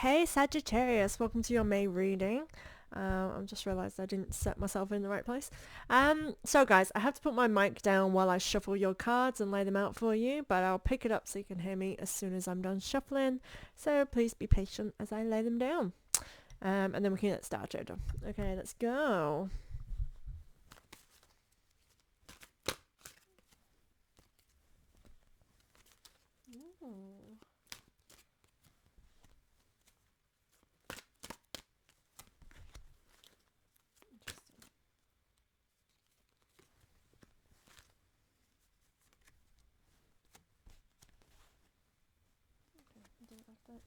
Hey Sagittarius, welcome to your May reading. I just realized I didn't set myself in the right place. So guys, I have to put my mic down while I shuffle your cards and lay them out for you, but I'll pick it up so you can hear me as soon as I'm done shuffling. So please be patient as I lay them down. And then we can get started. Okay, let's go. Ooh, interesting. Okay, I'll do it like that.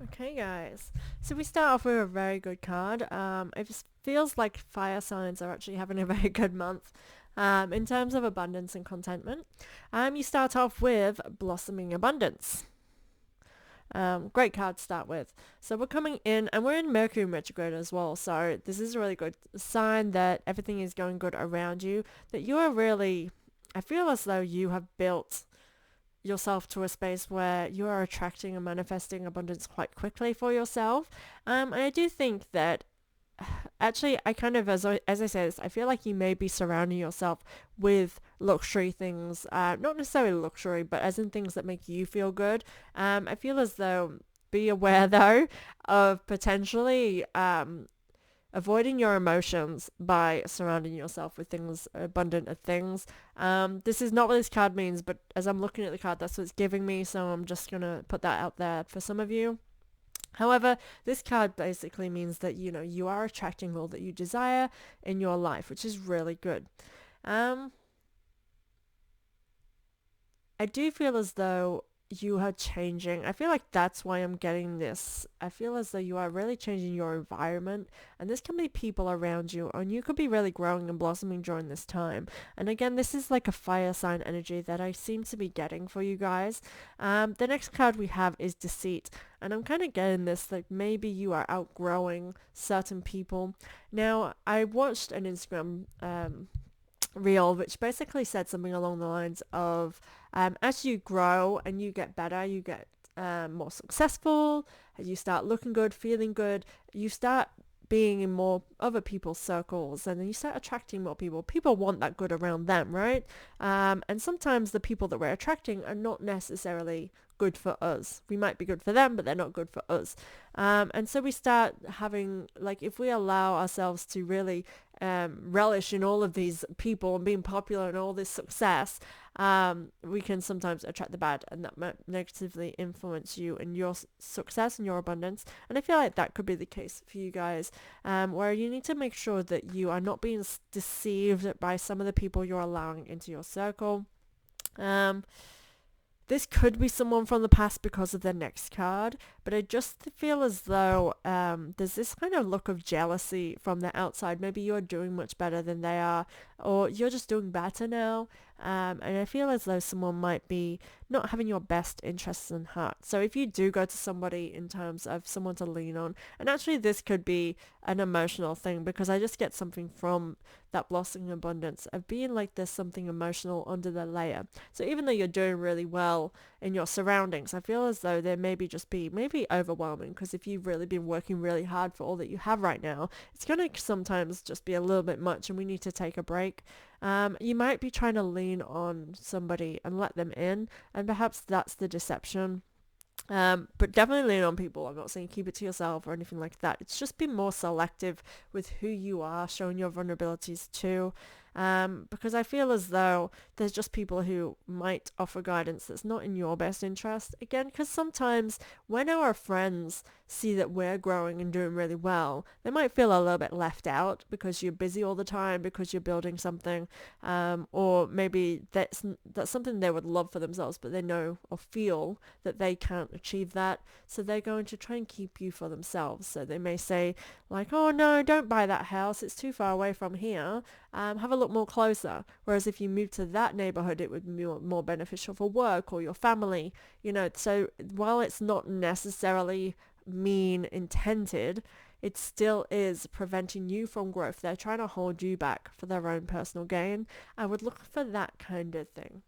Okay, guys. So we start off with a very good card. It just feels like fire signs are actually having a very good month. In terms of abundance and contentment, you start off with blossoming abundance. Great card to start with. So we're coming in, and we're in Mercury retrograde as well. So this is a really good sign that everything is going good around you. That you are really, I feel as though you have built yourself to a space where you are attracting and manifesting abundance quite quickly for yourself. And I do think that actually I kind of, as I say this, I feel like you may be surrounding yourself with luxury things, not necessarily luxury, but as in things that make you feel good. I feel as though, be aware though of potentially avoiding your emotions by surrounding yourself with things abundant of things. This is not what this card means, but as I'm looking at the card, that's what it's giving me, so I'm just gonna put that out there for some of you. However, this card basically means that you are attracting all that you desire in your life, which is really good. um I do feel as though you are changing. I feel like that's why I'm getting this. I feel as though you are really changing your environment, and this can be people around you, and you could be really growing and blossoming during this time. And again, this is like a fire sign energy that I seem to be getting for you guys. The next card we have is deceit, and I'm kind of getting this like maybe you are outgrowing certain people. Now, I watched an Instagram reel, which basically said something along the lines of as you grow and you get better, you get more successful, as you start looking good, feeling good, you start being in more other people's circles, and then you start attracting more people. People want that good around them, right? And sometimes the people that we're attracting are not necessarily good for us. We might be good for them, but they're not good for us. And so we start having, like, if we allow ourselves to really relish in all of these people and being popular and all this success, we can sometimes attract the bad, and that might negatively influence you and your success and your abundance. And I feel like that could be the case for you guys, where you need to make sure that you are not being deceived by some of the people you're allowing into your circle. Um, this could be someone from the past because of the next card, but I just feel as though there's this kind of look of jealousy from the outside. Maybe you're doing much better than they are, or you're just doing better now. And I feel as though someone might be not having your best interests in heart. So if you do go to somebody in terms of someone to lean on, and actually this could be an emotional thing, because I just get something from that blossoming abundance of being like there's something emotional under the layer. So even though you're doing really well in your surroundings, I feel as though there maybe just be maybe overwhelming, because if you've really been working really hard for all that you have right now, it's going to sometimes just be a little bit much, and we need to take a break. You might be trying to lean on somebody and let them in, and perhaps that's the deception. But definitely lean on people. I'm not saying keep it to yourself or anything like that. It's just be more selective with who you are showing your vulnerabilities to. Because I feel as though there's just people who might offer guidance that's not in your best interest. Again, because sometimes when our friends see that we're growing and doing really well, they might feel a little bit left out because you're busy all the time, because you're building something, or maybe that's something they would love for themselves, but they know or feel that they can't achieve that. So they're going to try and keep you for themselves. So they may say like, oh no, don't buy that house. It's too far away from here. Have a look more closer. Whereas if you move to that neighborhood, it would be more beneficial for work or your family. So while it's not necessarily mean intended, it still is preventing you from growth. They're trying to hold you back for their own personal gain. I would look for that kind of thing.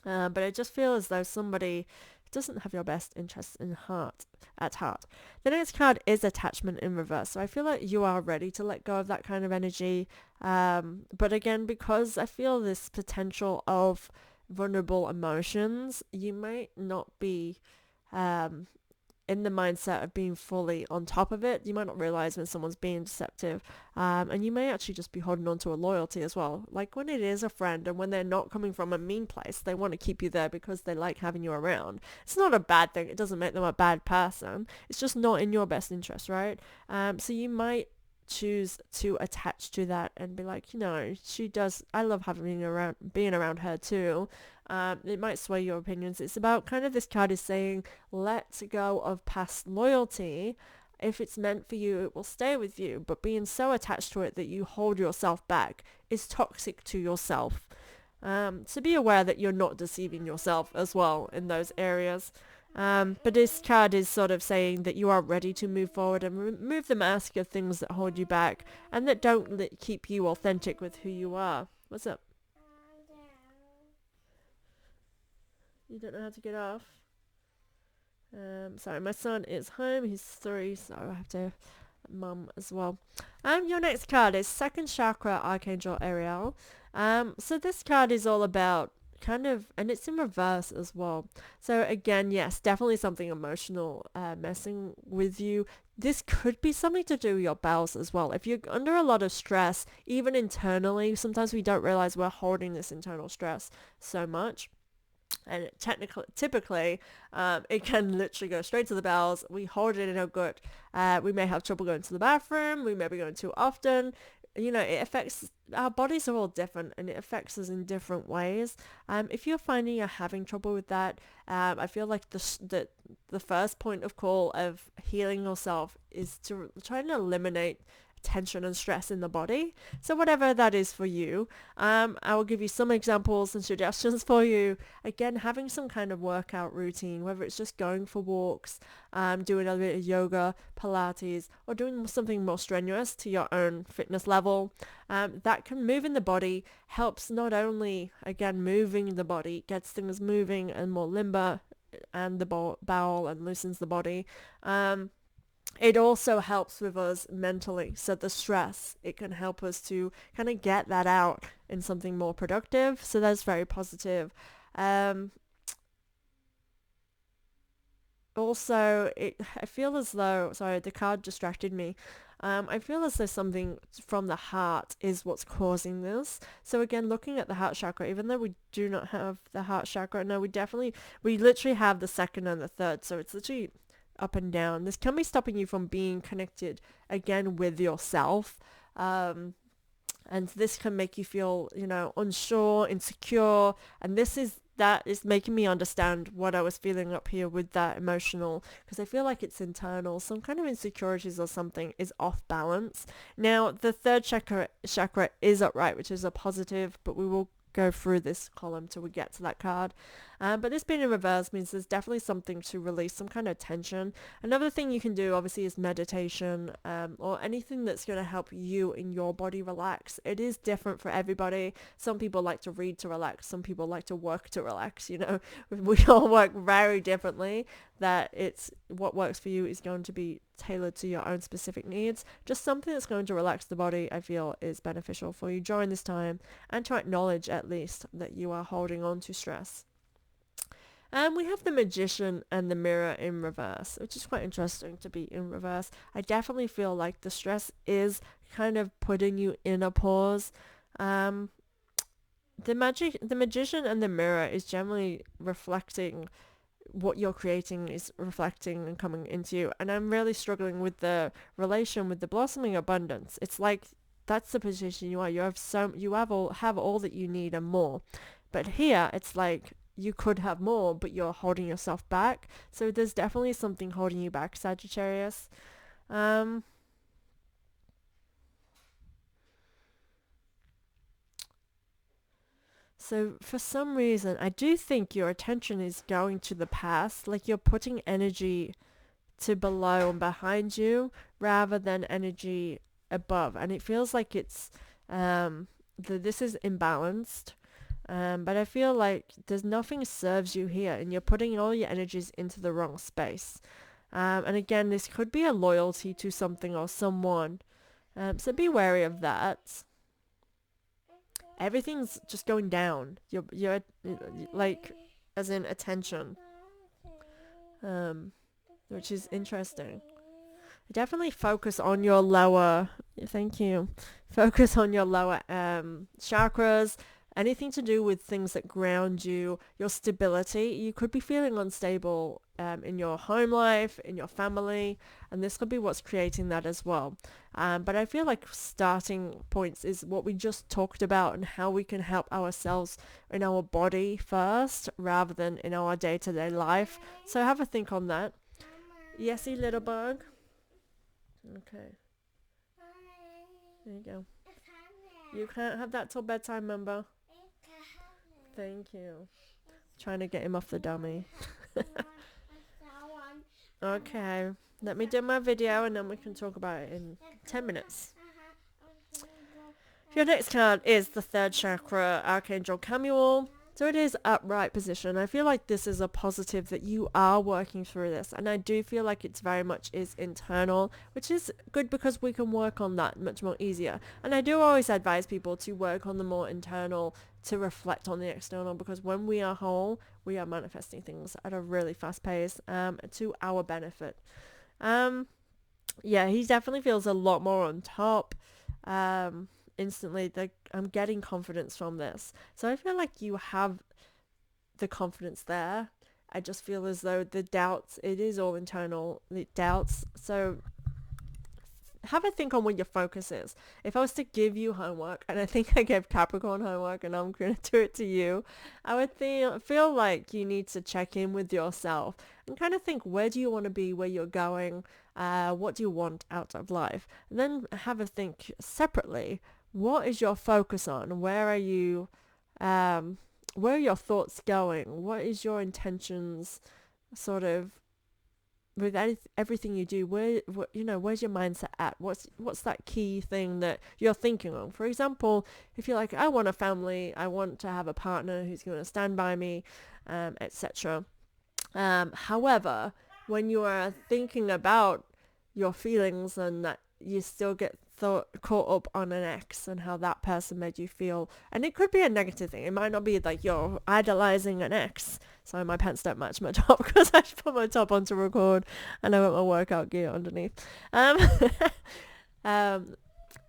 But I just feel as though somebody doesn't have your best interests at heart. The next card is attachment in reverse. So I feel like you are ready to let go of that kind of energy. But again, because I feel this potential of vulnerable emotions, you might not be in the mindset of being fully on top of it. You might not realize when someone's being deceptive, and you may actually just be holding on to a loyalty as well. Like when it is a friend and when they're not coming from a mean place, they want to keep you there because they like having you around. It's not a bad thing. It doesn't make them a bad person. It's just not in your best interest, right? So you might choose to attach to that and be like, she does, I love being around her too. It might sway your opinions. It's about kind of, this card is saying, let go of past loyalty. If it's meant for you, it will stay with you. But being so attached to it that you hold yourself back is toxic to yourself. So be aware that you're not deceiving yourself as well in those areas. But this card is sort of saying that you are ready to move forward and remove the mask of things that hold you back and that don't keep you authentic with who you are. What's up? You don't know how to get off? Sorry, my son is home. He's 3, so I have to mum as well. Your next card is Second Chakra Archangel Ariel. So this card is all about and it's in reverse as well. So again, yes, definitely something emotional messing with you. This could be something to do with your bowels as well. If you're under a lot of stress, even internally, sometimes we don't realize we're holding this internal stress so much. And typically, it can literally go straight to the bowels. We hold it in our gut. We may have trouble going to the bathroom. We may be going too often. It affects, our bodies are all different and it affects us in different ways. If you're finding you're having trouble with that, I feel like the first point of call of healing yourself is to try and eliminate tension and stress in the body. So whatever that is for you, I will give you some examples and suggestions for you. Again, having some kind of workout routine, whether it's just going for walks, doing a bit of yoga, Pilates, or doing something more strenuous to your own fitness level, that can move in the body, helps not only, again, moving the body, gets things moving and more limber and the bowel and loosens the body. It also helps with us mentally. So the stress, it can help us to kind of get that out in something more productive. So that's very positive. Also, I feel as though, sorry, the card distracted me. I feel as though something from the heart is what's causing this. So again, looking at the heart chakra, even though we do not have the heart chakra, no, we literally have the second and the third. So it's literally up and down. This can be stopping you from being connected again with yourself. And this can make you feel, unsure, insecure. And that is making me understand what I was feeling up here with that emotional, because I feel like it's internal. Some kind of insecurities or something is off balance. Now, the third chakra is upright, which is a positive, but we will go through this column till we get to that card. But this being in reverse means there's definitely something to release, some kind of tension. Another thing you can do obviously is meditation, or anything that's going to help you in your body relax. It is different for everybody. Some people like to read to relax. Some people like to work to relax. We all work very differently. That it's what works for you is going to be tailored to your own specific needs. Just something that's going to relax the body, I feel, is beneficial for you during this time, and to acknowledge at least that you are holding on to stress. And we have the Magician and the Mirror in reverse, which is quite interesting to be in reverse. I definitely feel like the stress is kind of putting you in a pause. Um, the magician and the mirror is generally reflecting what you're creating is reflecting and coming into you. And I'm really struggling with the relation with the blossoming abundance. It's like that's the position you are. You have all that you need and more. But here it's like you could have more, but you're holding yourself back. So there's definitely something holding you back, Sagittarius. Um, So for some reason, I do think your attention is going to the past, like you're putting energy to below and behind you rather than energy above. And it feels like this is imbalanced. But I feel like there's nothing serves you here and you're putting all your energies into the wrong space. And again, this could be a loyalty to something or someone. So be wary of that. Everything's just going down. You're like, as in attention, which is interesting. Definitely focus on your lower. Thank you. Focus on your lower chakras. Anything to do with things that ground you, your stability. You could be feeling unstable in your home life, in your family, and this could be what's creating that as well. But I feel like starting points is what we just talked about and how we can help ourselves in our body first rather than in our day-to-day life. So have a think on that. Yesy, little bug. Okay. There you go. You can't have that till bedtime, remember? Thank you. Trying to get him off the dummy. Okay. Let me do my video and then we can talk about it in 10 minutes. Your next card is the third chakra, Archangel Chamuel. So it is upright position. I feel like this is a positive that you are working through this. And I do feel like it's very much is internal, which is good because we can work on that much more easier. And I do always advise people to work on the more internal to reflect on the external, because when we are whole, we are manifesting things at a really fast pace to our benefit. Yeah, he definitely feels a lot more on top. Instantly, I'm getting confidence from this. So I feel like you have the confidence there. I just feel as though the doubts, it is all internal, the doubts. So have a think on what your focus is. If I was to give you homework, and I think I gave Capricorn homework and I'm going to do it to you, I would feel like you need to check in with yourself and kind of think, where do you want to be, where you're going, what do you want out of life? And then have a think separately. What is your focus on? Where are your thoughts going? What is your intentions sort of with everything you do? Where's your mindset at? What's that key thing that you're thinking of? For example, if you're like, I want a family, I want to have a partner who's going to stand by me, etc. However, when you are thinking about your feelings and that you still get caught up on an ex and how that person made you feel, and it could be a negative thing. It might not be like you're idolizing an ex. Sorry, my pants don't match my top because I just put my top on to record and I got my workout gear underneath. I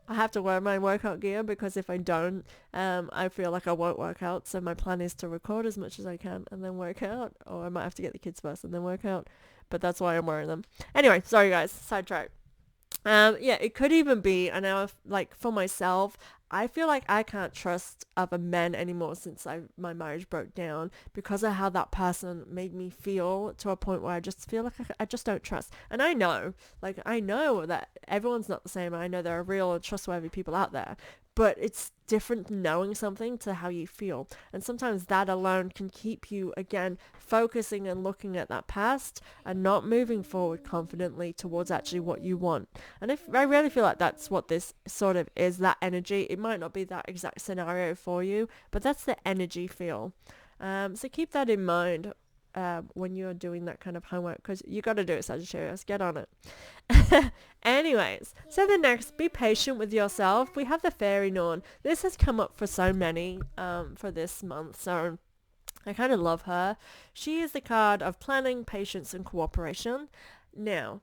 have to wear my workout gear because if I don't, I feel like I won't work out. So my plan is to record as much as I can and then work out, or I might have to get the kids first and then work out. But that's why I'm wearing them. Anyway, sorry guys, sidetrack. Yeah, it could even be, and now, like, for myself, I feel like I can't trust other men anymore since my marriage broke down because of how that person made me feel, to a point where I just feel like I just don't trust. And I know that everyone's not the same. I know there are real and trustworthy people out there, but it's different knowing something to how you feel. And sometimes that alone can keep you, again, focusing and looking at that past and not moving forward confidently towards actually what you want. And I really feel like that's what this sort of is, that energy. It might not be that exact scenario for you, but that's the energy feel. So keep that in mind when you're doing that kind of homework, because you got to do it, Sagittarius. Get on it. Anyways, so the next, be patient with yourself. We have the Fairy Norn. This has come up for so many for this month, so I kind of love her. She is the card of planning, patience, and cooperation. Now,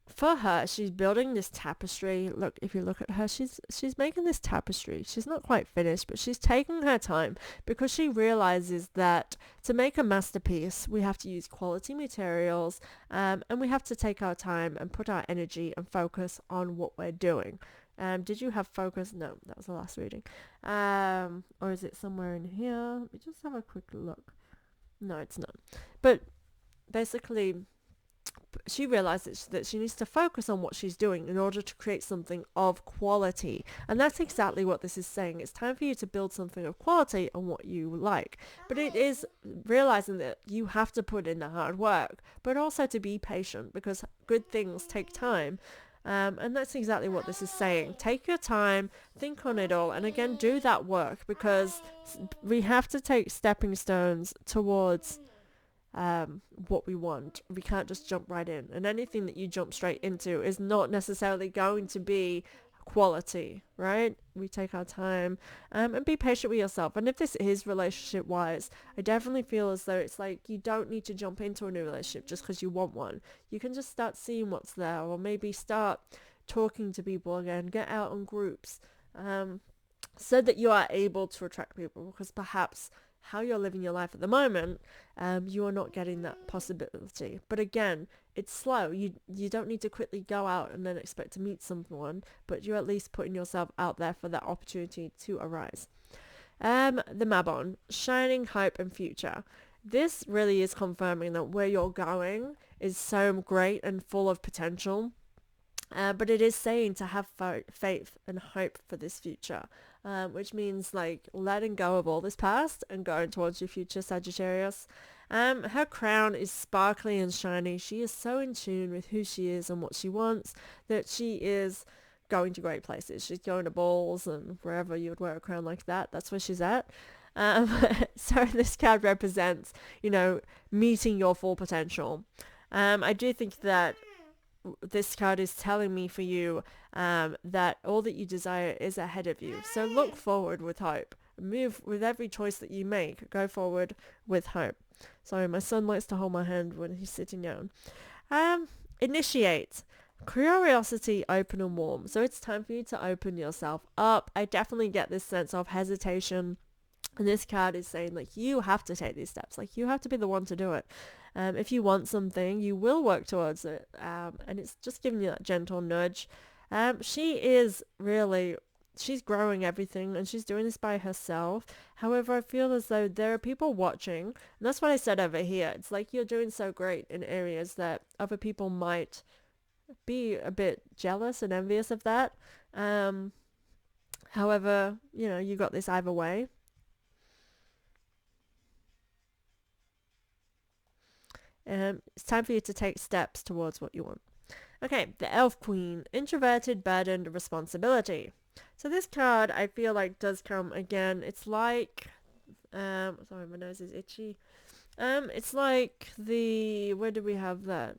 for her, she's building this tapestry. Look, if you look at her, she's making this tapestry. She's not quite finished, but she's taking her time because she realizes that to make a masterpiece, we have to use quality materials, and we have to take our time and put our energy and focus on what we're doing. Did you have focus? No, that was the last reading. Or is it somewhere in here? Let me just have a quick look. No, it's not. But basically, she realizes that she needs to focus on what she's doing in order to create something of quality. And that's exactly what this is saying. It's time for you to build something of quality on what you like. But it is realizing that you have to put in the hard work, but also to be patient because good things take time. And that's exactly what this is saying. Take your time, think on it all, and again, do that work because we have to take stepping stones towards what we want. We can't just jump right in, and anything that you jump straight into is not necessarily going to be quality, right? We take our time, and be patient with yourself. And if this is relationship wise, I definitely feel as though it's like you don't need to jump into a new relationship just because you want one. You can just start seeing what's there, or maybe start talking to people again, get out on groups, so that you are able to attract people, because perhaps how you're living your life at the moment, you are not getting that possibility. But again, it's slow. You don't need to quickly go out and then expect to meet someone, but you're at least putting yourself out there for that opportunity to arise. The Mabon, shining hope and future. This really is confirming that where you're going is so great and full of potential. But it is saying to have faith and hope for this future, which means like letting go of all this past and going towards your future, Sagittarius. Her crown is sparkly and shiny. She is so in tune with who she is and what she wants that she is going to great places. She's going to balls and wherever you would wear a crown like that. That's where she's at. So this card represents, meeting your full potential. I do think that this card is telling me for you that all that you desire is ahead of you. So look forward with hope. Move with every choice that you make. Go forward with hope. Sorry, my son likes to hold my hand when he's sitting down. Initiate. Curiosity, open and warm. So it's time for you to open yourself up. I definitely get this sense of hesitation. And this card is saying, like, you have to take these steps. Like, you have to be the one to do it. If you want something, you will work towards it. And it's just giving you that gentle nudge. She's growing everything, and she's doing this by herself. However, I feel as though there are people watching. And that's what I said over here. It's like you're doing so great in areas that other people might be a bit jealous and envious of that. However, you got this either way. It's time for you to take steps towards what you want. Okay, the Elf Queen, introverted, burdened, responsibility. So this card, I feel like, does come again. It's like, sorry, my nose is itchy. It's like where did we have that?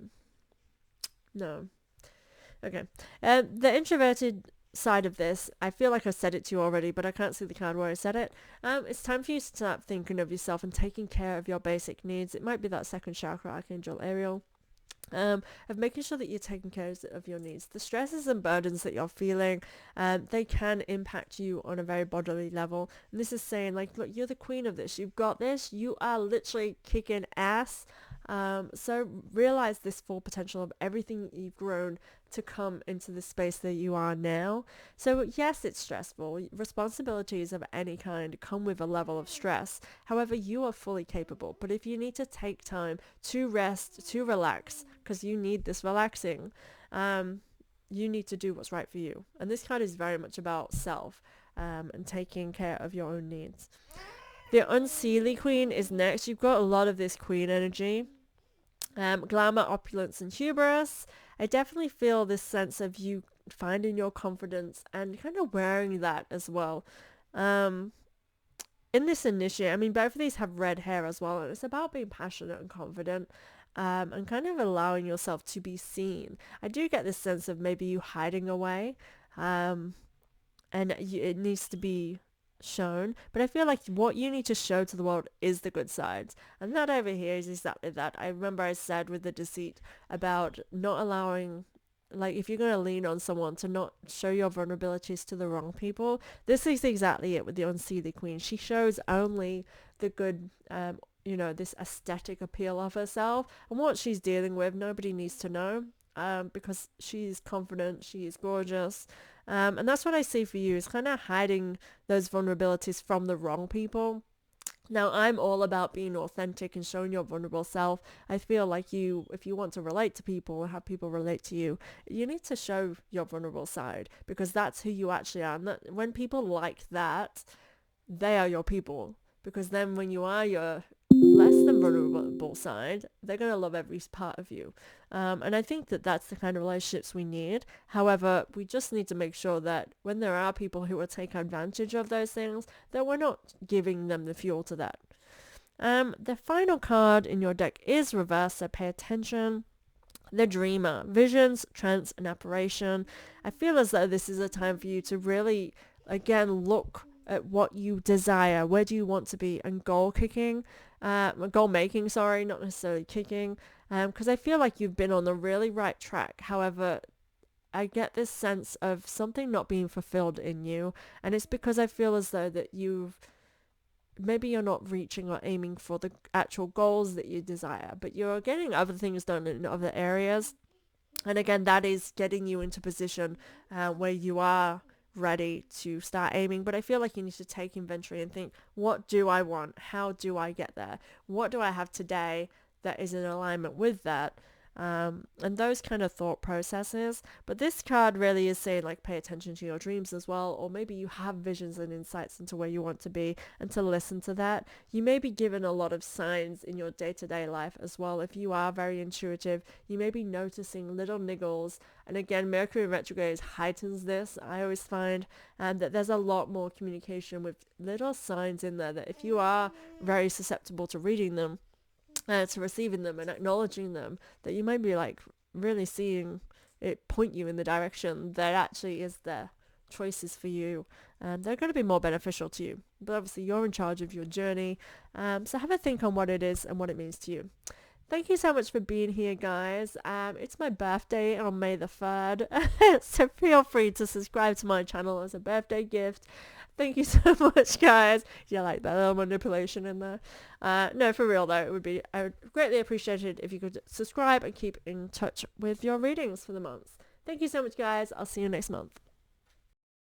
No. Okay. The introverted side of this, I feel like I said it to you already, but I can't see the card where I said it. It's time for you to start thinking of yourself and taking care of your basic needs. It might be that second chakra, Archangel Ariel. Of making sure that you're taking care of your needs. The stresses and burdens that you're feeling, they can impact you on a very bodily level. And this is saying, like, look, you're the queen of this. You've got this. You are literally kicking ass. So realize this full potential of everything that you've grown to come into the space that you are now. So yes, it's stressful. Responsibilities of any kind come with a level of stress. However, you are fully capable. But if you need to take time to rest, to relax, because you need this relaxing, you need to do what's right for you. And this card is very much about self, and taking care of your own needs. The Unseelie Queen is next. You've got a lot of this queen energy. Glamour, opulence, and hubris. I definitely feel this sense of you finding your confidence and kind of wearing that as well. In this initiate, I mean, both of these have red hair as well, and it's about being passionate and confident, and kind of allowing yourself to be seen. I do get this sense of maybe you hiding away, and it needs to be shown, but I feel like what you need to show to the world is the good sides, and that over here is exactly that. I remember I said with the deceit about not allowing like if you're going to lean on someone to not show your vulnerabilities to the wrong people, this is exactly it with the Unseelie Queen. She shows only the good, this aesthetic appeal of herself, and what she's dealing with, nobody needs to know. Because she's confident, she is gorgeous. And that's what I see for you, is kind of hiding those vulnerabilities from the wrong people. Now, I'm all about being authentic and showing your vulnerable self. I feel like if you want to relate to people and have people relate to you, you need to show your vulnerable side, because that's who you actually are. And when people like that, they are your people. Because then when you are your less than vulnerable side, they're going to love every part of you. And I think that that's the kind of relationships we need. However, we just need to make sure that when there are people who will take advantage of those things, that we're not giving them the fuel to that. The final card in your deck is reversed, so pay attention. The Dreamer. Visions, trance, and apparition. I feel as though this is a time for you to really, again, look at what you desire. Where do you want to be? And goal making, sorry, not necessarily kicking. Because I feel like you've been on the really right track. However, I get this sense of something not being fulfilled in you. And it's because I feel as though that maybe you're not reaching or aiming for the actual goals that you desire, but you're getting other things done in other areas. And again, that is getting you into position where you are ready to start aiming. But I feel like you need to take inventory and think, what do I want? How do I get there? What do I have today that is in alignment with that? And those kind of thought processes. But this card really is saying, like, pay attention to your dreams as well, or maybe you have visions and insights into where you want to be, and to listen to that. You may be given a lot of signs in your day-to-day life as well. If you are very intuitive, you may be noticing little niggles. And again, Mercury retrograde heightens this. I always find that there's a lot more communication with little signs in there, that if you are very susceptible to reading them, to receiving them and acknowledging them, that you might be like really seeing it point you in the direction that actually is their choices for you, and they're going to be more beneficial to you. But obviously you're in charge of your journey, so have a think on what it is and what it means to you. Thank you so much for being here, guys. It's my birthday on May the 3rd, so feel free to subscribe to my channel as a birthday gift. Thank you so much, guys. Yeah, like that little manipulation in there. No, for real though, I would greatly appreciate it if you could subscribe and keep in touch with your readings for the month. Thank you so much, guys. I'll see you next month.